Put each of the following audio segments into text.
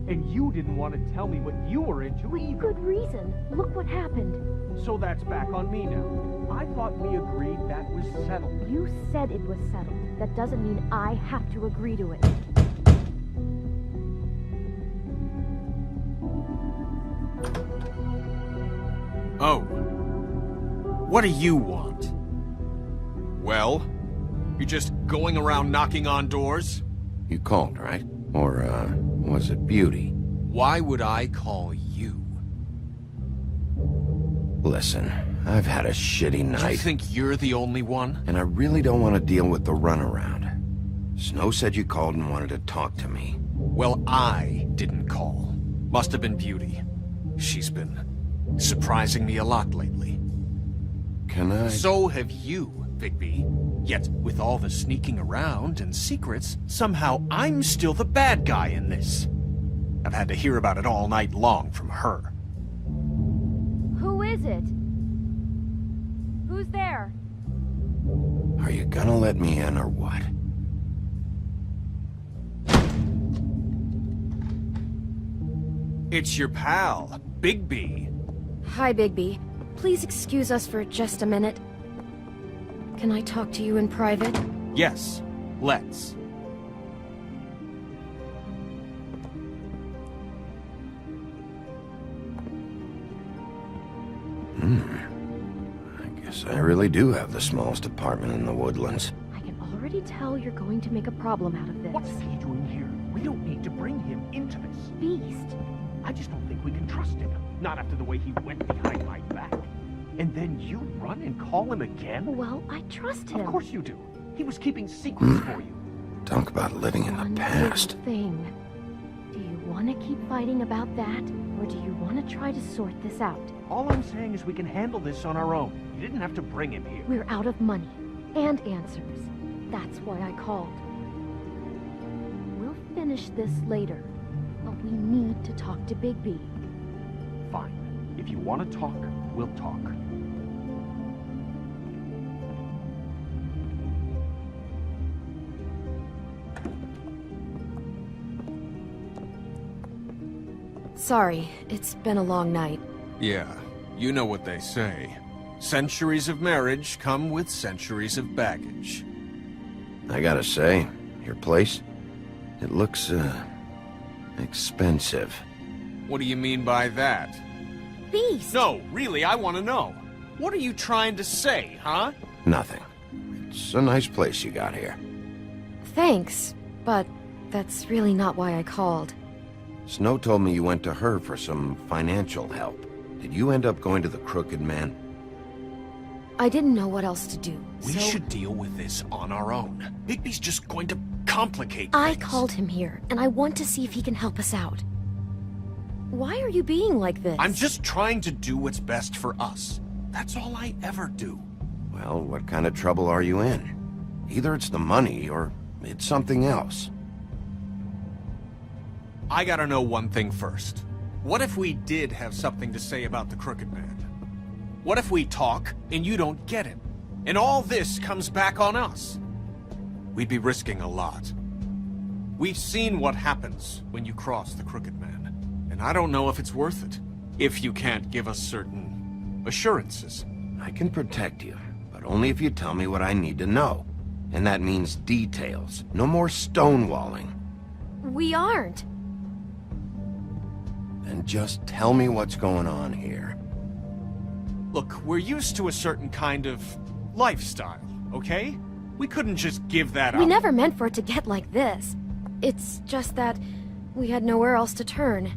And you didn't want to tell me what you were into either. Good reason. Look what happened. So that's back on me now. I thought we agreed that was settled. You said it was settled. That doesn't mean I have to agree to it. Oh. What do you want? Well? You're just going around knocking on doors? You called, right? Or, was it Beauty? Why would I call you? Listen, I've had a shitty night. Do you think you're the only one? And I really don't want to deal with the runaround. Snow said you called and wanted to talk to me. Well, I didn't call. Must have been Beauty. She's been surprising me a lot lately. Can I? So have you, Bigby. Yet, with all the sneaking around and secrets, somehow I'm still the bad guy in this. I've had to hear about it all night long from her. Who is it? Who's there? Are you gonna let me in or what? It's your pal, Bigby. Hi, Bigby. Please excuse us for just a minute. Can I talk to you in private? Yes, let's. I guess I really do have the smallest apartment in the Woodlands. I can already tell you're going to make a problem out of this. What's he doing here? We don't need to bring him into this. Beast? I just don't think we can trust him. Not after the way he went behind my back. And then you run and call him again? Well, I trust him. Of course you do. He was keeping secrets for you. Talk about living in One the little past. thing. Do you want to keep fighting about that, or do you want to try to sort this out? All I'm saying is we can handle this on our own. You didn't have to bring him here. We're out of money and answers. That's why I called. We'll finish this later, but we need to talk to Bigby. Fine. If you want to talk, we'll talk. Sorry, it's been a long night. Yeah, you know what they say. Centuries of marriage come with centuries of baggage. I gotta say, your place, it looks, expensive. What do you mean by that? Beast! No, really, I want to know. What are you trying to say, huh? Nothing. It's a nice place you got here. Thanks, but that's really not why I called. Snow told me you went to her for some financial help. Did you end up going to the Crooked Man? I didn't know what else to do, We so should deal with this on our own. Bigby's just going to complicate I things. called him here, and I want to see if he can help us out. Why are you being like this? I'm just trying to do what's best for us. That's all I ever do. Well, what kind of trouble are you in? Either it's the money, or it's something else. I gotta know one thing first. What if we did have something to say about the Crooked Man? What if we talk, and you don't get him? And all this comes back on us? We'd be risking a lot. We've seen what happens when you cross the Crooked Man, and I don't know if it's worth it, if you can't give us certain assurances. I can protect you, but only if you tell me what I need to know. And that means details. No more stonewalling. We aren't. Then just tell me what's going on here. Look, we're used to a certain kind of lifestyle, okay? We couldn't just give that up. We never meant for it to get like this. It's just that we had nowhere else to turn,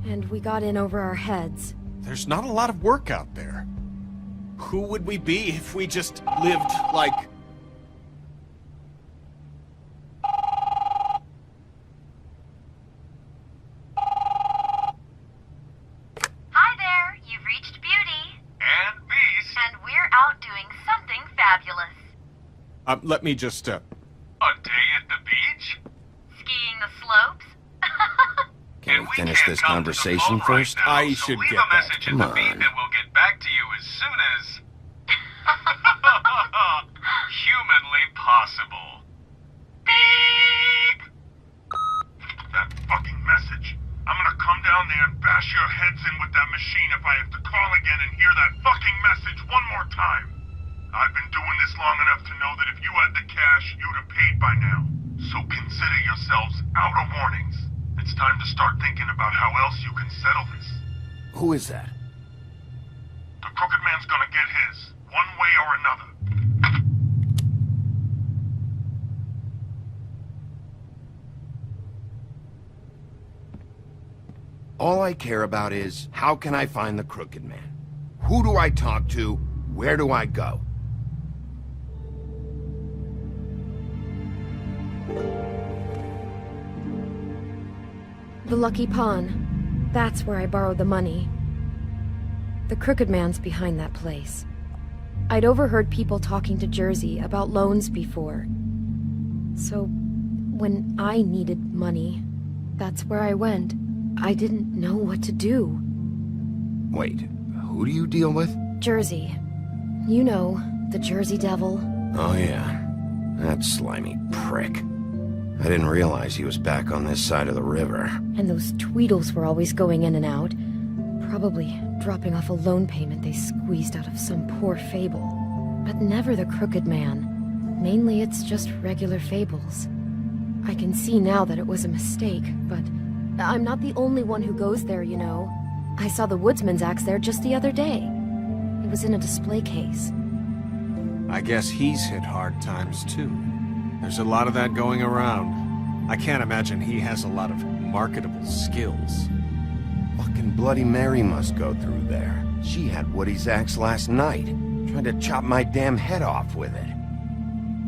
and we got in over our heads. There's not a lot of work out there. Who would we be if we just lived like... Hi there, you've reached Beauty. And Beast. And we're out doing something fabulous. let me just, A day at the beach? Skiing the slopes? Can And we finish can't this come to the conversation phone first? Right now, I so should leave get a that. message Come at the beep on. and we'll get back to you as soon as... humanly possible. Beep! That fucking message. I'm gonna come down there and bash your heads in with that machine if I have to call again and hear that fucking message one more time. I've been doing this long enough to know that if you had the cash, you'd have paid by now. So consider yourselves out of warnings. It's time to start thinking about how else you can settle this. Who is that? The Crooked Man's gonna get his, one way or another. All I care about is, how can I find the Crooked Man? Who do I talk to? Where do I go? The Lucky Pawn. That's where I borrowed the money. The Crooked Man's behind that place. I'd overheard people talking to Jersey about loans before. So, when I needed money, that's where I went. I didn't know what to do. Wait, who do you deal with? Jersey. You know, the Jersey Devil. Oh yeah, that slimy prick. I didn't realize he was back on this side of the river. And those Tweedles were always going in and out. Probably dropping off a loan payment they squeezed out of some poor Fable. But never the Crooked Man. Mainly it's just regular Fables. I can see now that it was a mistake, but I'm not the only one who goes there, you know. I saw the Woodsman's axe there just the other day. It was in a display case. I guess he's hit hard times too. There's a lot of that going around. I can't imagine he has a lot of marketable skills. Fucking Bloody Mary must go through there. She had Woody's axe last night. Tried to chop my damn head off with it.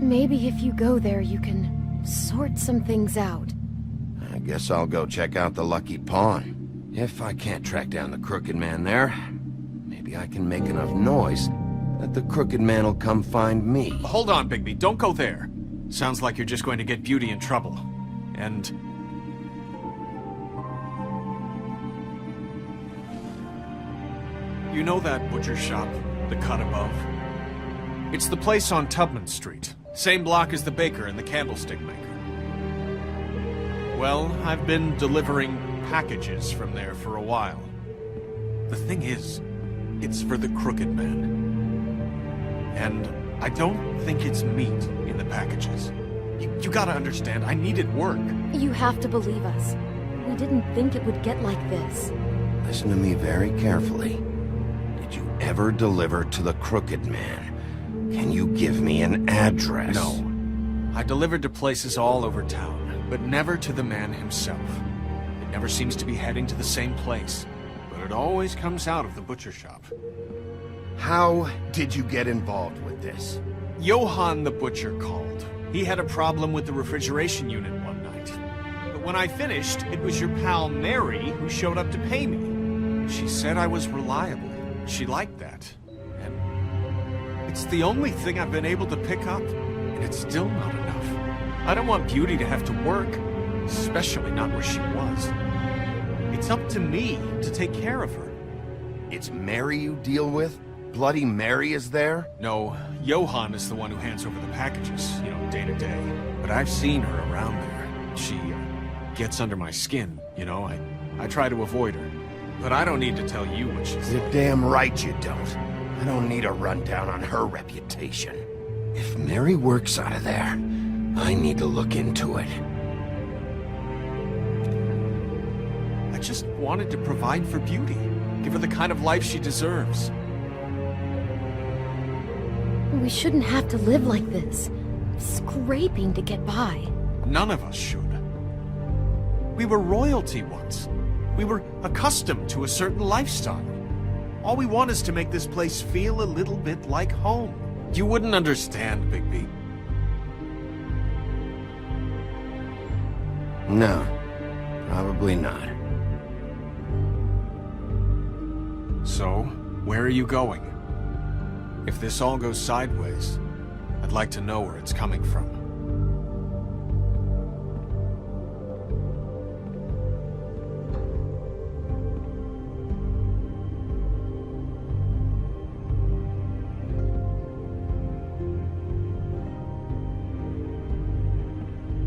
Maybe if you go there, you can sort some things out. I guess I'll go check out the Lucky Pawn. If I can't track down the Crooked Man there, maybe I can make enough noise that the Crooked Man will come find me. Hold on, Bigby. Don't go there. Sounds like you're just going to get Beauty in trouble. And... you know that butcher shop, the cut above? It's the place on Tubman Street. Same block as the baker and the candlestick maker. Well, I've been delivering packages from there for a while. The thing is, it's for the Crooked Man. And I don't think it's meat in the packages. You gotta understand, I needed work. You have to believe us. We didn't think it would get like this. Listen to me very carefully. Did you ever deliver to the Crooked Man? Can you give me an address? No. I delivered to places all over town, but never to the man himself. It never seems to be heading to the same place, but it always comes out of the butcher shop. How did you get involved with this? Johann the butcher called. He had a problem with the refrigeration unit one night. But when I finished, it was your pal Mary who showed up to pay me. She said I was reliable. She liked that. And it's the only thing I've been able to pick up, and it's still not enough. I don't want Beauty to have to work, especially not where she was. It's up to me to take care of her. It's Mary you deal with? Bloody Mary is there? No, Johann is the one who hands over the packages, you know, day to day. But I've seen her around there. She gets under my skin, you know. I try to avoid her. But I don't need to tell you what she's You're like. damn right you don't. I don't need a rundown on her reputation. If Mary works out of there, I need to look into it. I just wanted to provide for Beauty. Give her the kind of life she deserves. We shouldn't have to live like this. Scraping to get by. None of us should. We were royalty once. We were accustomed to a certain lifestyle. All we want is to make this place feel a little bit like home. You wouldn't understand, Bigby. No, probably not. So, where are you going? If this all goes sideways, I'd like to know where it's coming from.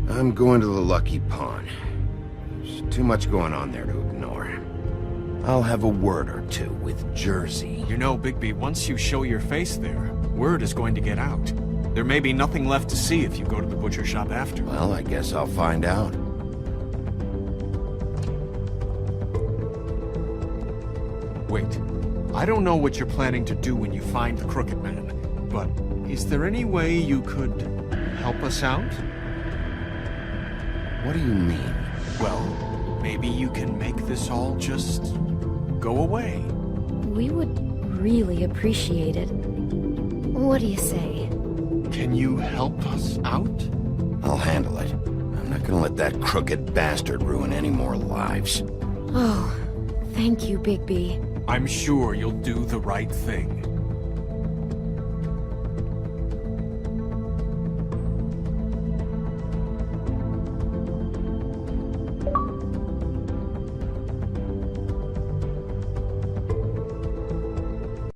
I'm going to the Lucky Pawn. There's too much going on there to ignore. I'll have a word or two with Jersey. You know, Bigby, once you show your face there, word is going to get out. There may be nothing left to see if you go to the butcher shop after. Well, I guess I'll find out. Wait. I don't know what you're planning to do when you find the Crooked Man, but is there any way you could help us out? What do you mean? Well, maybe you can make this all just go away. We would really appreciate it. What do you say? Can you help us out? I'll handle it. I'm not gonna let that crooked bastard ruin any more lives. Oh, thank you, Bigby. I'm sure you'll do the right thing.